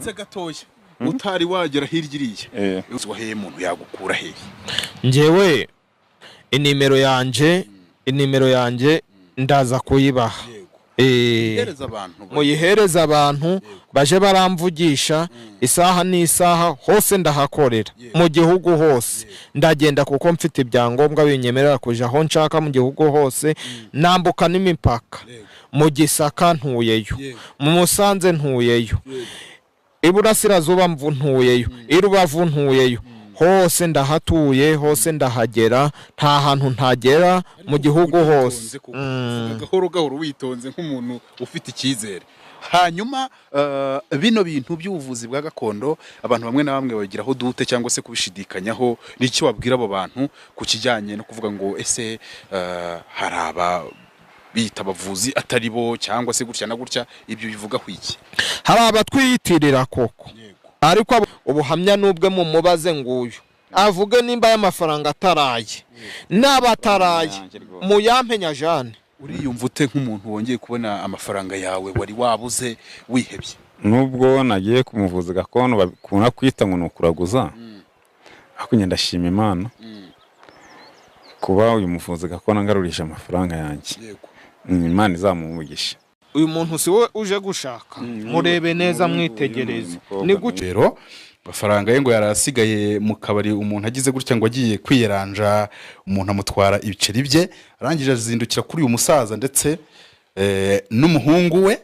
uretse gatoya utari wagera hirya iriya waheye umuntu yagukura hehe? Njyewe inimero yanje ndaza kuyibaha muyihereza abantu baje baramvugisha isaha n'isaha hose ndahakorera mu gihugu hose ndagenda kuko mfite ibyangombwa binyemerera kuja aho nshaka mu gihugu hose nambuka n'imipaka mu Gisaka ntuyeyo mu Musanze ntuyeyo Iburasirazuba ntuyeyo Irubavu ntuyeyo hose ndahatuye hose ndahagera nta hantu ntagera mu gihugu hose gahoro witonze nk'umuntu ufite icyizere. Hanyuma bino bintu by'ubuvuzi bwa gakondo abantu bamwe na bamwe bagiraho dute cyangwa se kubishidikanyaho, n'iki wabwira abo bantu ku kijyanye no kuvuga ngo ese haraba bita abavuzi atari bo cyangwa se gutya na gutya, ibyo bivuga kwiki? Hari abatwiyitirira koko ariko ubuhamya nubwe mu mubaze nguyu avuge nimba y'amafaranga ataraye n'abataraye mu yampenya Jane. Uriyumva ute nk'umuntu wongeye kubona amafaranga yawe wari wabuze wihebye? Nubwo nagiye kumuvuza gakondo bakuna kwita ngo nukuraguza ako ndashima Imana kuba uyu muvuzi gakondo ngarurisha amafaranga yanjye. Imana izamumugisha. Uyu muntu siwe uje gushaka murebe neza mwitegereze ni gucero amafaranga ye ngo yarasigaye mu kabari, umuntu agize gutya ngo agiye kwiyeranja, umuntu amutwara ibiceri bye, arangije azindukira kuri uyu musaza ndetse n'umuhungu we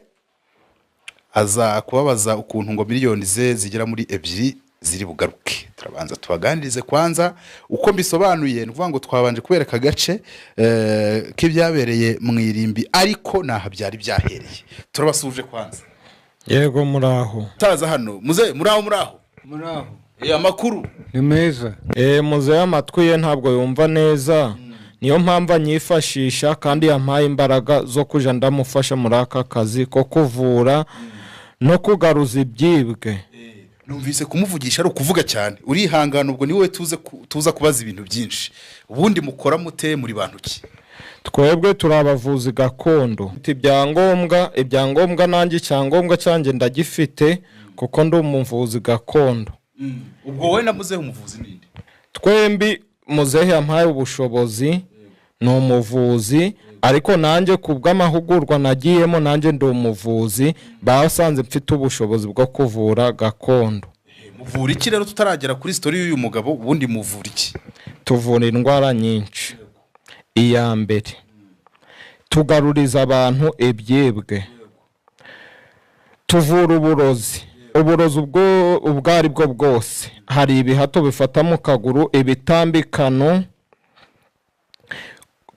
aza kubabaza ukuntu ngo miliyoni ze zigera muri 2 ziri bugaruke. Turabanza tubaganirize kwanza uko mbisobanuye, nuvuga ngo twabanje kubereka gace k'ibyabereye mu irimbi ariko naha byari byahereye. Turabasuje kwanza. Yego muraho. Taza hano muze muraho. Amakuru ni meza. Muze amatwi ye ntabwo yumva neza, niyo mpamvu nyifashisha kandi yampaye imbaraga zo kuja ndamufasha muri aka kazi ko kuvura no kugaruza ibyibwe. Numvise kumuvugisha ari ukuvuga cyane, urihangana ubwo niwe tuza kubaza ibintu byinshi. Ubundi mukora mute muri bantu ki? Twebwe turabavuzi gakondo. Ibyangombwa nanjye cyangombwa cyanjye ndagifite kuko ndi umuvuzi gakondo. Ubwo wowe na muzehe umuvuzi ninde? Twembi muzehe yampaye ubushobozi no umuvuzi, ariko nanjye kubw'amahugurwa nagiyemo nanjye ndi umuvuzi basanze mfite ubushobozi bwo kuvura gakondo. Muvura iki rero tutaragera kuri story y'uyu mugabo? Ubundi muvura iki? Tuvura indwara nyinshi. Iya mbere tugaruriza abantu ibyibwe, tuvura uburozi ubwo ari bwo bwose. Hari ibihato bifata mu kaguru, ibitambikano.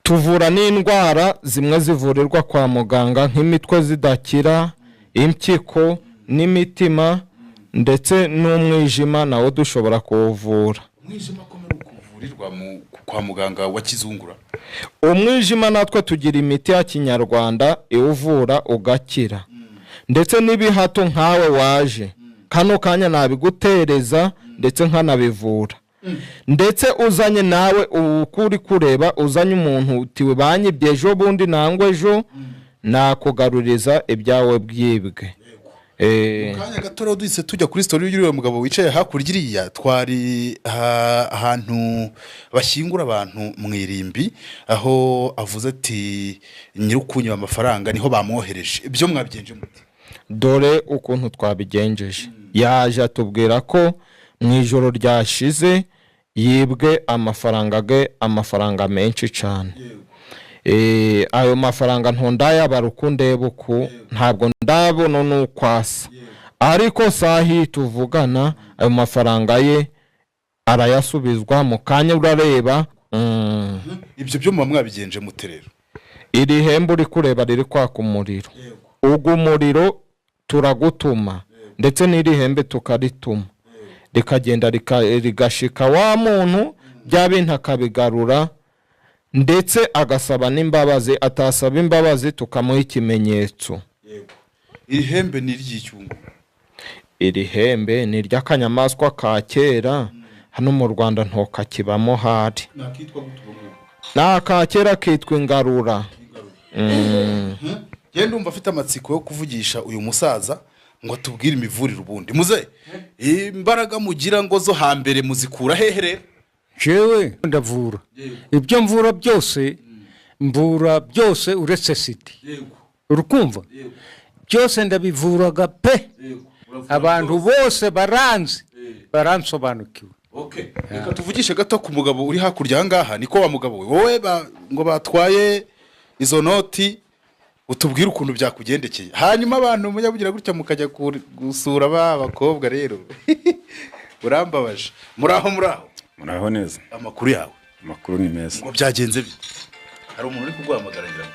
Tuvura n'indwara zimwe zivurirwa kwa muganga nk'imitwe zidakira, impyiko n'imitima ndetse n'umwijima nawo dushobora kuwuvura. Umwijima komera kuvurirwa kwa muganga wa kizungura? Umwijima natwe tugira imiti ya kinyarwanda iwuvura ugakira. Ndetse n'ibihato nkawe waje kano kanya nabigutereza ndetse nkanabivura. Ndetse uzanye nawe ukuri kureba uzanye umuntu utiwe banyibyejo bundi nangwe ejo nakugaruriza ibyawe byibwe. Kanya gatoro duhise tujya kuri story y'uriwe mugabo wicaye hakurya iriya, twari ahantu bashyingura abantu mu irimbi, aho avuze ati nyirukunywa amafaranga niho bamwohereje. Ibyo mwabigenje muti? Dore ukuntu twabigenjeje. Yaje atubwira ko mu ijoro ryashize yibwe amafaranga menshi cyane. Ayo mafaranga ntondayabara uko ndeba uku, ntabwo ndabona n'ukwasa, ariko sahi tuvugana ayo mafaranga ye arayasubizwa mu kanya urareba. Ibyo byo mwabigenje mute rero? Iri hembe uri kureba riri kwaka umuriro, ubwo umuriro turagutuma ndetse n'iri hembe tukarituma rikagenda rigashika wa muntu bya bintu akabigarura, ndetse agasaba n'imbabazi. Atasaba imbabazi tukamuha ikimenyetso. Iri hembe ni ry'icyungu? Iri hembe ni ry'akanyamaswa ka kera hano mu Rwanda ntokakibamo hari. Nakakera kitwa ingarura. Ndumva afite amatsiko yo kuvugisha uyu musaza ngo tubwire imivurire ubundi muze imbaraga mugira ngo zo hambere muzikura hehe rero jewe ndavura ibyo mvura byose mvura byose uretse sida urukumva byose ndabivuraga pe abantu bose baransobanukiwe. Reka tuvugishe gato ku mugabo uri hakurya ahangaha niko wa mugabo we wowe ngo batwaye izo noti utubwire ukuntu byakugendekeye hanyuma abantu munyabugira gutya mukajya gusura abakobwa rero urambabaje muraho neza amakuru yawe amakuru ni meza ngo byagenze bite hari umuntu uri kuguhamagara ngira ngo